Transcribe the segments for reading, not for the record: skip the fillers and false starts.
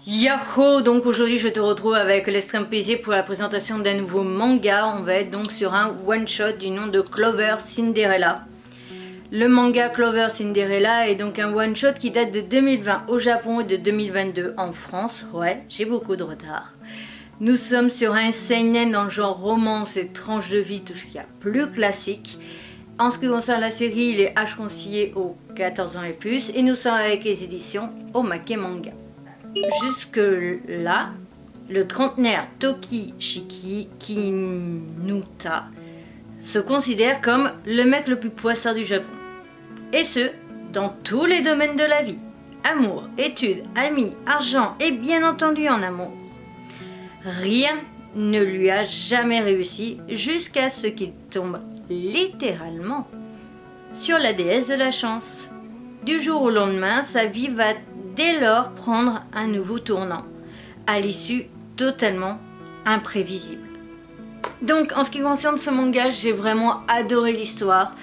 Yahoo! Donc aujourd'hui je te retrouve avec l'extrême plaisir pour la présentation d'un nouveau manga. On va être donc sur un one shot du nom de Clover Cinderella. Le manga Clover Cinderella est donc un one shot qui date de 2020 au Japon et de 2022 en France. Ouais, j'ai beaucoup de retard. Nous sommes sur un seinen dans le genre romance et tranche de vie, tout ce qu'il y a plus classique. En ce qui concerne la série, il est âge conseillé aux 14 ans et plus et nous sommes avec les éditions Omake Manga. Jusque là, le trentenaire Toki Shiki Kinuta se considère comme le mec le plus poissard du Japon. Et ce, dans tous les domaines de la vie. Amour, études, amis, argent et bien entendu en amour. Rien ne lui a jamais réussi jusqu'à ce qu'il tombe littéralement sur la déesse de la chance. Du jour au lendemain, sa vie va dès lors prendre un nouveau tournant, à l'issue totalement imprévisible. Donc en ce qui concerne ce manga, j'ai vraiment adoré l'histoire,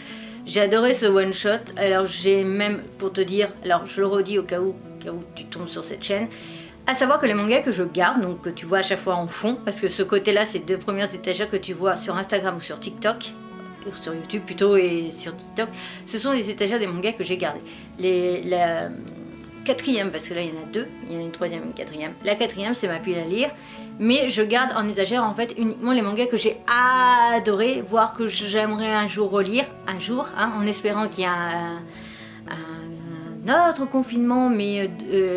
j'ai adoré ce one shot, alors j'ai même, pour te dire, alors je le redis au cas où tu tombes sur cette chaîne, à savoir que les mangas que je garde, donc que tu vois à chaque fois en fond, parce que ce côté-là, c'est deux premières étagères que tu vois sur Instagram ou sur TikTok, ou sur YouTube plutôt et sur TikTok, ce sont les étagères des mangas que j'ai gardés. La quatrième, parce que là il y en a deux, il y en a une troisième et une quatrième. La quatrième c'est ma pile à lire, mais je garde en étagère en fait uniquement les mangas que j'ai adoré, voire que j'aimerais un jour relire, en espérant qu'il y ait un autre confinement, mais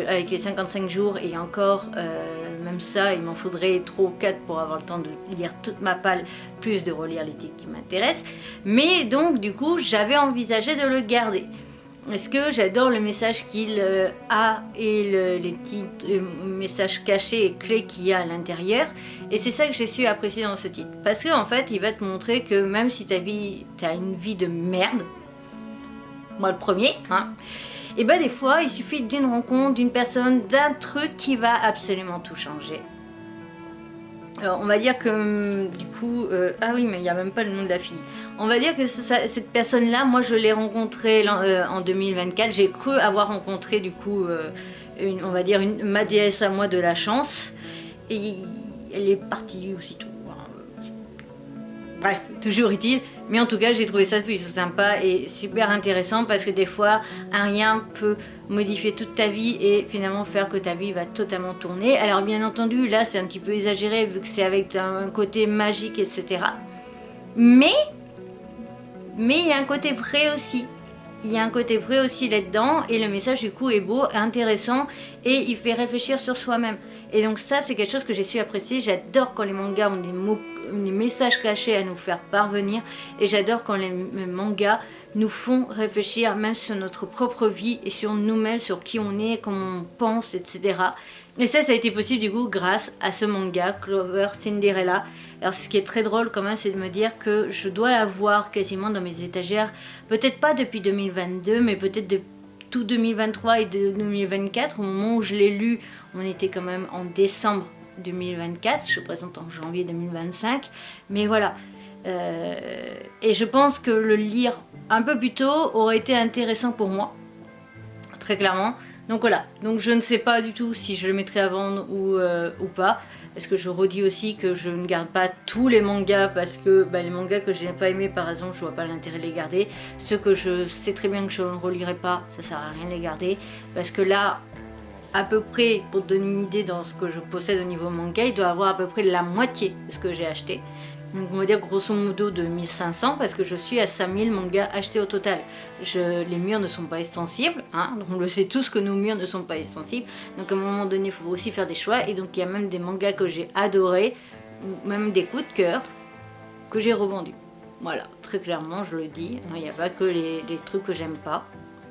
avec les 55 jours et encore, même ça, il m'en faudrait 3 ou 4 pour avoir le temps de lire toute ma palle, plus de relire les titres qui m'intéressent. Mais donc du coup, j'avais envisagé de le garder. Parce que j'adore le message qu'il a et les petits messages cachés et clés qu'il y a à l'intérieur. Et c'est ça que j'ai su apprécier dans ce titre. Parce qu'en fait, il va te montrer que même si t'as une vie de merde, moi le premier, et ben des fois, il suffit d'une rencontre, d'une personne, d'un truc qui va absolument tout changer. Alors, on va dire que du coup, ah oui, mais il n'y a même pas le nom de la fille. On va dire que cette personne-là, moi je l'ai rencontrée en 2024. J'ai cru avoir rencontré du coup, on va dire ma déesse à moi de la chance. Et elle est partie aussitôt. Bref, toujours utile. Mais en tout cas, j'ai trouvé ça plus sympa et super intéressant parce que des fois, un rien peut modifier toute ta vie et finalement faire que ta vie va totalement tourner. Alors bien entendu, là c'est un petit peu exagéré vu que c'est avec un côté magique, etc. Mais il y a un côté vrai aussi. Il y a un côté vrai aussi là-dedans et le message du coup est beau, intéressant et il fait réfléchir sur soi-même. Et donc ça c'est quelque chose que j'ai su apprécier. J'adore quand les mangas ont des messages cachés à nous faire parvenir et j'adore quand les mangas nous font réfléchir même sur notre propre vie et sur nous-mêmes, sur qui on est, comment on pense, etc. Et ça a été possible du coup grâce à ce manga Clover Cinderella. Alors ce qui est très drôle quand même, c'est de me dire que je dois l'avoir quasiment dans mes étagères, peut-être pas depuis 2022, mais peut-être de tout 2023 et de 2024. Au moment où je l'ai lu, on était quand même en décembre 2024, je présente en janvier 2025, mais voilà. Et je pense que le lire un peu plus tôt aurait été intéressant pour moi, très clairement. Donc voilà, donc je ne sais pas du tout si je le mettrai à vendre ou pas. Parce que je redis aussi que je ne garde pas tous les mangas parce que les mangas que je n'ai pas aimés par exemple, je vois pas l'intérêt de les garder. Ceux que je sais très bien que je ne relirai pas, ça sert à rien de les garder. Parce que là, à peu près, pour te donner une idée dans ce que je possède au niveau manga, il doit avoir à peu près la moitié de ce que j'ai acheté. Donc on va dire grosso modo de 1500 parce que je suis à 5000 mangas achetés au total. Les murs ne sont pas extensibles, donc on le sait tous que nos murs ne sont pas extensibles. Donc à un moment donné il faut aussi faire des choix et donc il y a même des mangas que j'ai adorés, ou même des coups de cœur que j'ai revendus. Voilà, très clairement je le dis, il n'y a pas que les trucs que j'aime pas.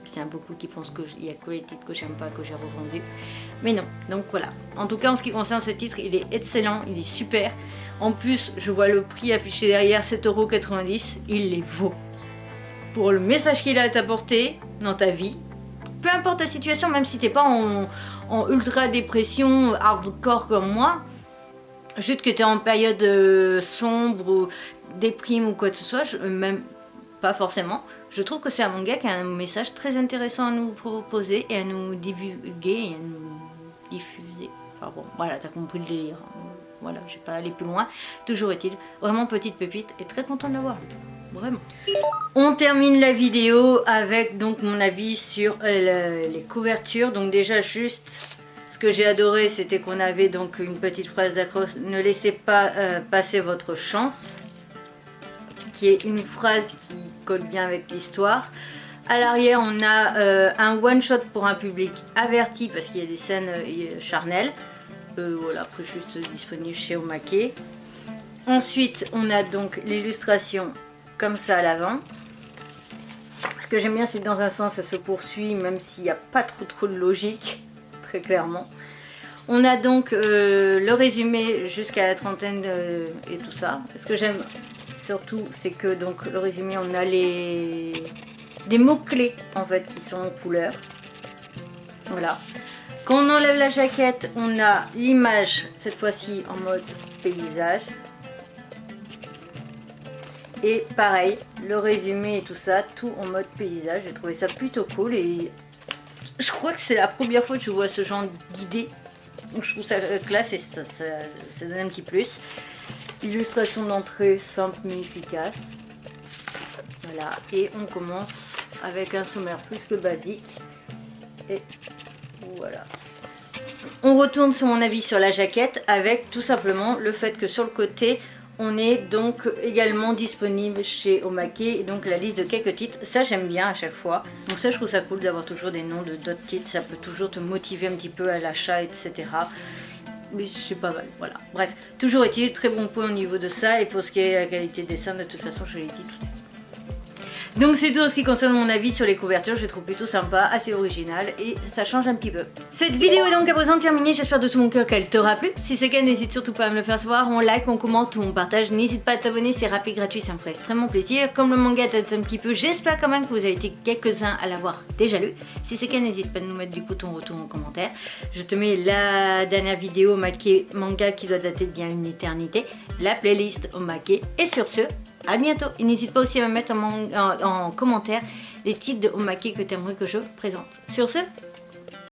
Il y a beaucoup qui pensent qu'il n'y a que les titres que j'aime pas que j'ai revendus. Mais non, donc voilà. En tout cas, en ce qui concerne ce titre, il est excellent, il est super. En plus, je vois le prix affiché derrière, 7,90 €. Il les vaut. Pour le message qu'il a à t'apporter dans ta vie, peu importe ta situation, même si t'es pas en ultra dépression, hardcore comme moi, juste que tu es en période sombre ou déprime ou quoi que ce soit, même pas forcément. Je trouve que c'est un manga qui a un message très intéressant à nous proposer et à nous divulguer et à nous diffuser. Enfin bon, voilà, t'as compris le délire. Voilà, je vais pas aller plus loin. Toujours est-il, vraiment petite pépite et très content de l'avoir. Vraiment. On termine la vidéo avec donc mon avis sur les couvertures. Donc déjà juste, ce que j'ai adoré, c'était qu'on avait donc une petite phrase d'accroche. Ne laissez pas passer votre chance. Qui est une phrase qui colle bien avec l'histoire. À l'arrière, on a un one-shot pour un public averti parce qu'il y a des scènes charnelles. Voilà, après juste disponible chez Omake. Ensuite, on a donc l'illustration comme ça à l'avant. Ce que j'aime bien, c'est que dans un sens, ça se poursuit, même s'il n'y a pas trop de logique, très clairement. On a donc le résumé jusqu'à la trentaine et tout ça. Ce que j'aime surtout, c'est que donc le résumé, on a des mots-clés en fait qui sont en couleur. Voilà. Quand on enlève la jaquette, on a l'image, cette fois-ci en mode paysage. Et pareil, le résumé et tout ça, tout en mode paysage. J'ai trouvé ça plutôt cool et je crois que c'est la première fois que je vois ce genre d'idée. Donc je trouve ça classe et ça donne un petit plus. Illustration d'entrée simple mais efficace. Voilà, et on commence avec un sommaire plus que basique. Et voilà. On retourne sur mon avis sur la jaquette avec tout simplement le fait que sur le côté, on est donc également disponible chez Omake et donc la liste de quelques titres. Ça j'aime bien à chaque fois. Donc ça je trouve ça cool d'avoir toujours des noms de d'autres titres. Ça peut toujours te motiver un petit peu à l'achat, etc. Mais c'est pas mal, voilà. Bref, toujours est-il, très bon point au niveau de ça. Et pour ce qui est de la qualité des dessins, de toute façon je l'ai dit tout à l'heure. Donc c'est tout en ce qui concerne mon avis sur les couvertures, je les trouve plutôt sympa, assez original et ça change un petit peu. Cette vidéo est donc à présent terminée, j'espère de tout mon cœur qu'elle t'aura plu. Si c'est le cas, n'hésite surtout pas à me le faire savoir, on like, on commente ou on partage, n'hésite pas à t'abonner, c'est rapide, gratuit, ça me ferait extrêmement plaisir. Comme le manga date un petit peu, j'espère quand même que vous avez été quelques-uns à l'avoir déjà lu. Si c'est le cas, n'hésite pas à nous mettre du coup ton retour en commentaire. Je te mets la dernière vidéo Omake manga qui doit dater de bien une éternité, la playlist Omake et sur ce, à bientôt et n'hésite pas aussi à me mettre en commentaire les titres de Omake que tu aimerais que je présente. Sur ce,